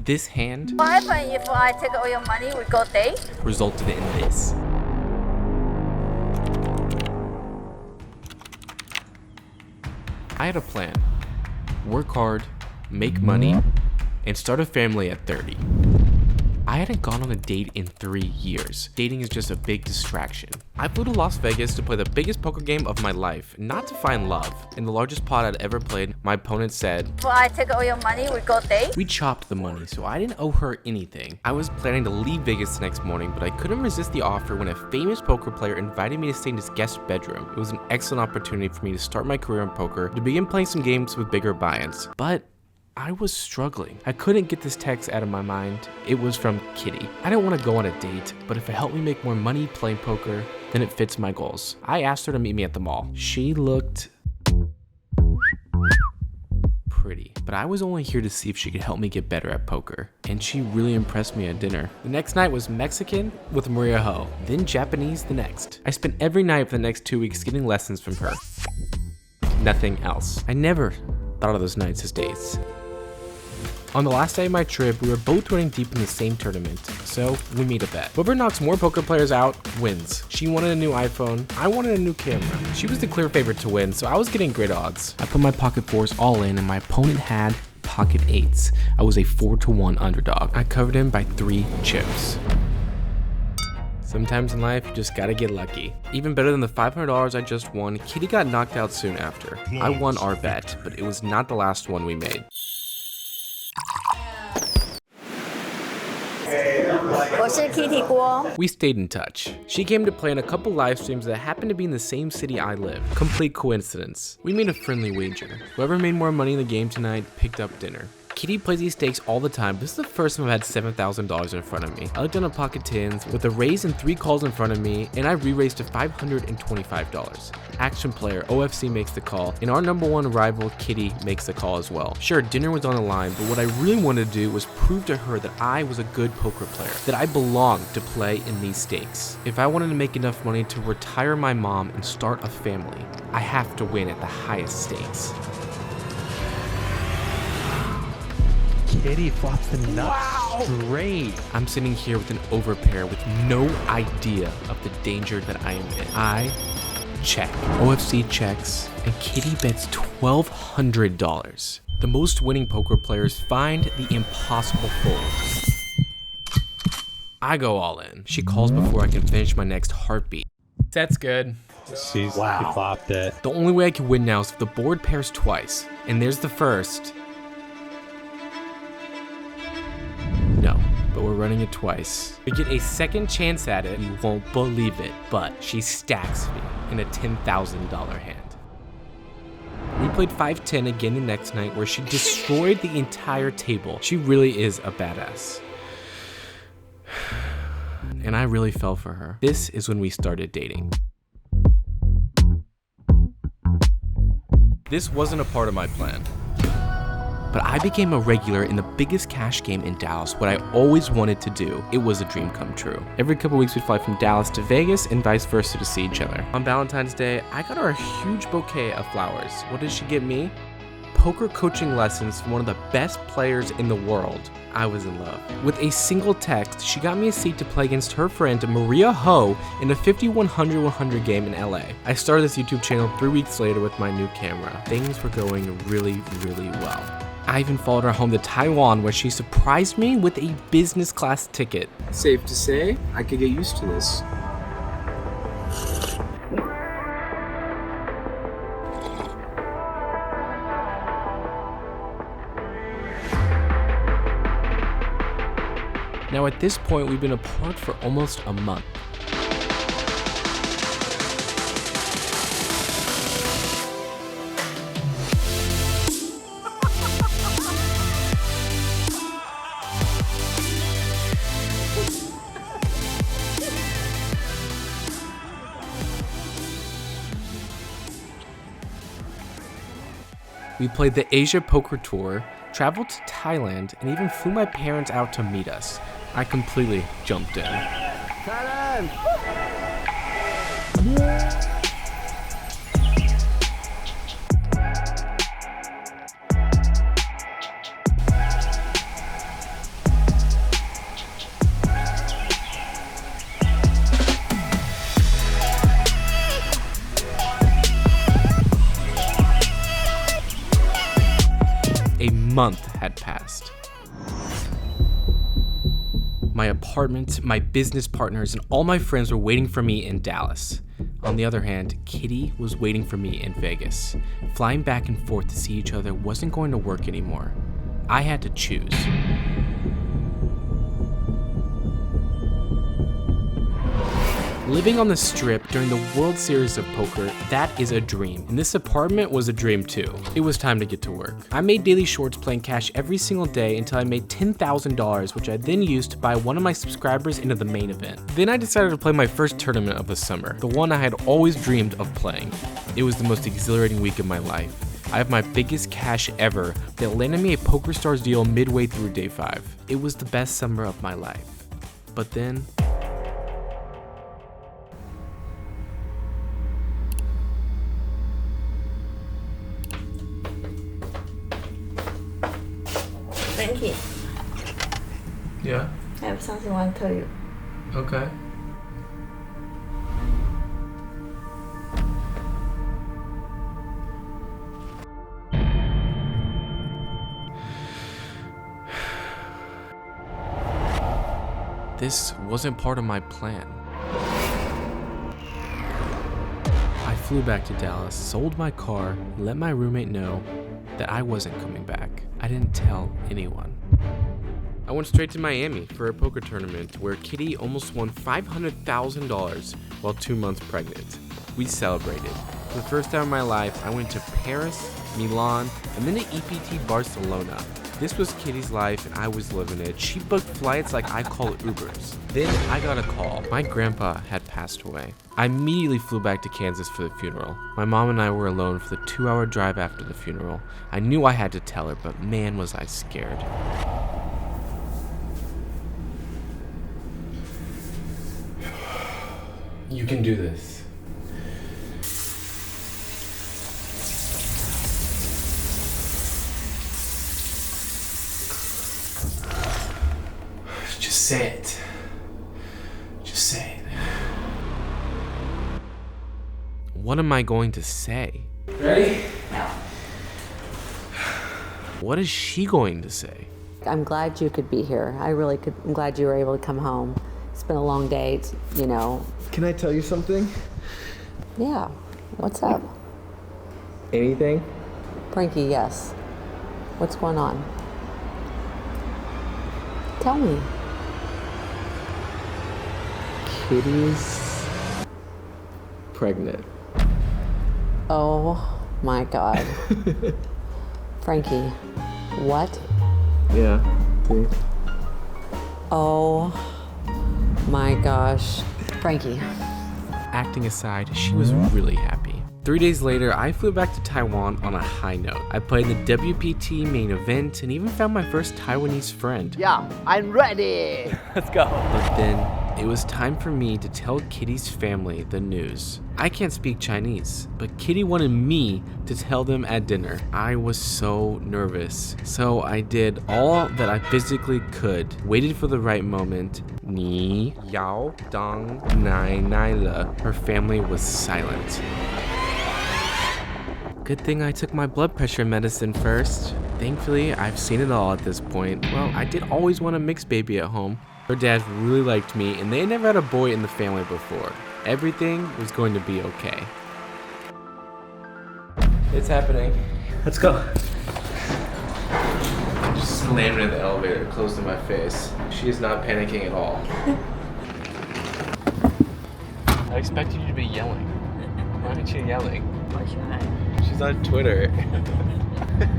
This hand What happens if I take all your money, we go date? resulted in this. I had a plan. Work hard, make money, and start a family at 30. I hadn't gone on a date in 3 years. Dating is just a big distraction. I flew to Las Vegas to play the biggest poker game of my life, not to find love. In the largest pot I'd ever played, my opponent said, If I take all your money, we go date? we chopped the money, so I didn't owe her anything. I was planning to leave Vegas the next morning, but I couldn't resist the offer when a famous poker player invited me to stay in his guest bedroom. It was an excellent opportunity for me to start my career in poker, to begin playing some games with bigger buy-ins. But I was struggling. I couldn't get this text out of my mind. It was from Kitty. I didn't want to go on a date, but if it helped me make more money playing poker, then it fits my goals. I asked her to meet me at the mall. She looked pretty, but I was only here to see if she could help me get better at poker, and she really impressed me at dinner. The next night was Mexican with Maria Ho, then Japanese the next. I spent every night for the next 2 weeks getting lessons from her. Nothing else. I never thought of those nights as dates. On the last day of my trip, we were both running deep in the same tournament, so we made a bet. Whoever knocks more poker players out wins. She wanted a new iPhone, I wanted a new camera. She was the clear favorite to win, so I was getting great odds. I put my pocket fours all in, and my opponent had pocket eights. I was a 4-1 underdog. I covered him by 3 chips. Sometimes in life, you just gotta get lucky. Even better than the $500 I just won, Kitty got knocked out soon after. I won our bet, but it was not the last one we made. We stayed in touch. She came to play in a couple live streams that happened to be in the same city I live. Complete coincidence. We made a friendly wager. Whoever made more money in the game tonight picked up dinner. Kitty plays these stakes all the time. This is the first time I've had $7,000 in front of me. I looked down at pocket tens with a raise and 3 calls in front of me, and I re-raised to $525. Action player OFC makes the call, and our number 1 rival Kitty makes the call as well. Sure, dinner was on the line, but what I really wanted to do was prove to her that I was a good poker player, that I belonged to play in these stakes. If I wanted to make enough money to retire my mom and start a family, I have to win at the highest stakes. Kitty flops the nuts straight. I'm sitting here with an overpair with no idea of the danger that I am in. I check. OFC checks, and Kitty bets $1,200. The most winning poker players find the impossible fold. I go all in. She calls before I can finish my next heartbeat. That's good. She flopped it. The only way I can win now is if the board pairs twice, and there's the first. No, but we're running it twice. We get a second chance at it, you won't believe it, but she stacks me in a $10,000 hand. We played 5-10 again the next night where she destroyed the entire table. She really is a badass. And I really fell for her. This is when we started dating. This wasn't a part of my plan. But I became a regular in the biggest cash game in Dallas, what I always wanted to do. It was a dream come true. Every couple weeks we'd fly from Dallas to Vegas and vice versa to see each other. On Valentine's Day, I got her a huge bouquet of flowers. What did she get me? Poker coaching lessons from one of the best players in the world. I was in love. With a single text, she got me a seat to play against her friend Maria Ho in a 50-100-100 game in LA. I started this YouTube channel 3 weeks later with my new camera. Things were going really, really well. I even followed her home to Taiwan where she surprised me with a business class ticket. Safe to say, I could get used to this. Now at this point, we've been apart for almost a month. We played the Asia Poker Tour, traveled to Thailand, and even flew my parents out to meet us. I completely jumped in. month had passed. My apartment, my business partners, and all my friends were waiting for me in Dallas. On the other hand, Kitty was waiting for me in Vegas. Flying back and forth to see each other wasn't going to work anymore. I had to choose. Living on the Strip during the World Series of Poker, that is a dream. And this apartment was a dream too. It was time to get to work. I made daily shorts playing cash every single day until I made $10,000, which I then used to buy one of my subscribers into the main event. Then I decided to play my first tournament of the summer, the one I had always dreamed of playing. It was the most exhilarating week of my life. I have my biggest cash ever that landed me a PokerStars deal midway through day 5. It was the best summer of my life. But then, Frankie, yeah, I have something I want to tell you. okay. This wasn't part of my plan. I flew back to Dallas, sold my car, and let my roommate know that I wasn't coming back. I didn't tell anyone. I went straight to Miami for a poker tournament where Kitty almost won $500,000 while 2 months pregnant. We celebrated. For the first time in my life, I went to Paris, Milan, and then to EPT Barcelona. This was Kitty's life and I was living it. She booked flights like I call Ubers. Then I got a call. My grandpa had passed away. I immediately flew back to Kansas for the funeral. My mom and I were alone for the 2-hour drive after the funeral. I knew I had to tell her, but man was I scared. You can do this. Just say it. Just say it. What am I going to say? Ready? No. What is she going to say? I'm glad you could be here. I'm glad you were able to come home. It's been a long day, you know. Can I tell you something? Yeah. What's up? Anything? Frankie, yes. What's going on? Tell me. Kitty's pregnant. Oh my God. Frankie, what? Yeah. See? Oh my gosh. Frankie. Acting aside, she was really happy. 3 days later, I flew back to Taiwan on a high note. I played in the WPT main event and even found my first Taiwanese friend. Yeah, I'm ready. Let's go. But then, it was time for me to tell Kitty's family the news. I can't speak Chinese, but Kitty wanted me to tell them at dinner. I was so nervous. So I did all that I physically could, waited for the right moment. Ni yao dang nai nai le. Her family was silent. Good thing I took my blood pressure medicine first. Thankfully, I've seen it all at this point. Well, I did always want a mixed baby at home. Her dad really liked me, and they never had a boy in the family before. Everything was going to be okay. It's happening. Let's go. I just slammed into the elevator, closed in my face. She is not panicking at all. I expected you to be yelling. Why aren't you yelling? Why should I? She's on Twitter.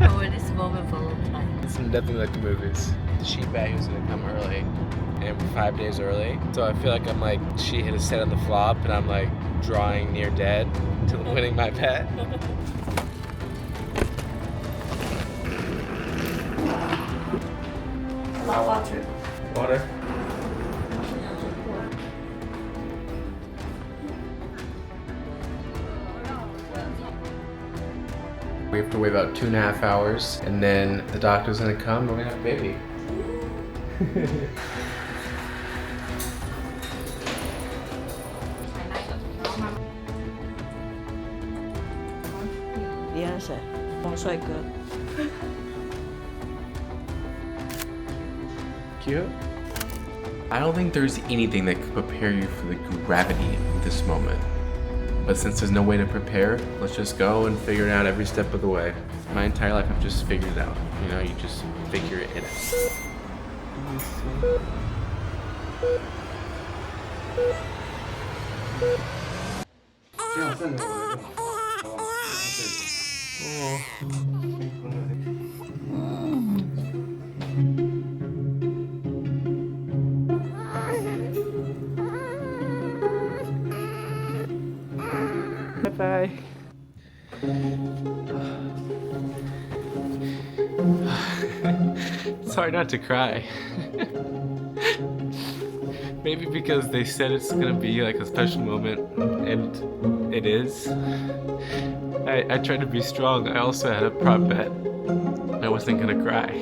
I waited this moment for a long time. It's definitely like the movies. The sheet bag was gonna come early, and we're 5 days early. So I feel like I'm like, she hit a set on the flop, and I'm like drawing near dead to winning my bet. Water. Water. We have to wait about 2.5 hours, and then the doctor's gonna come, and we're gonna have a baby. Beyonce, 帅哥。cute? I don't think there's anything that could prepare you for the gravity of this moment. But since there's no way to prepare, let's just go and figure it out every step of the way. My entire life I've just figured it out. You know, you just figure it out. Let me see. Bye-bye. It's hard not to cry. Maybe because they said it's gonna be like a special moment, and it is. I tried to be strong. I also had a prop bet. I wasn't gonna cry,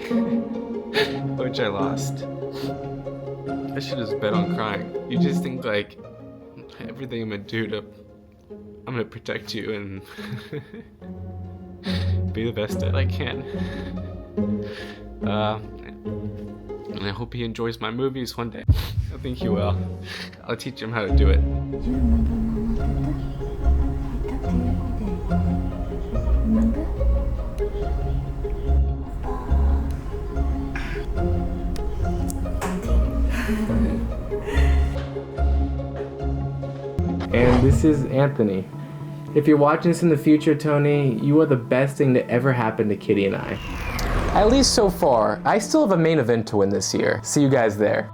which I lost. I should have bet on crying. You just think like everything I'm gonna do to, I'm gonna protect you and be the best that I can. And I hope he enjoys my movies one day. I think he will. I'll teach him how to do it. And this is Anthony. If you're watching this in the future, Tony, you are the best thing to ever happen to Kitty and I. At least so far. I still have a main event to win this year. See you guys there.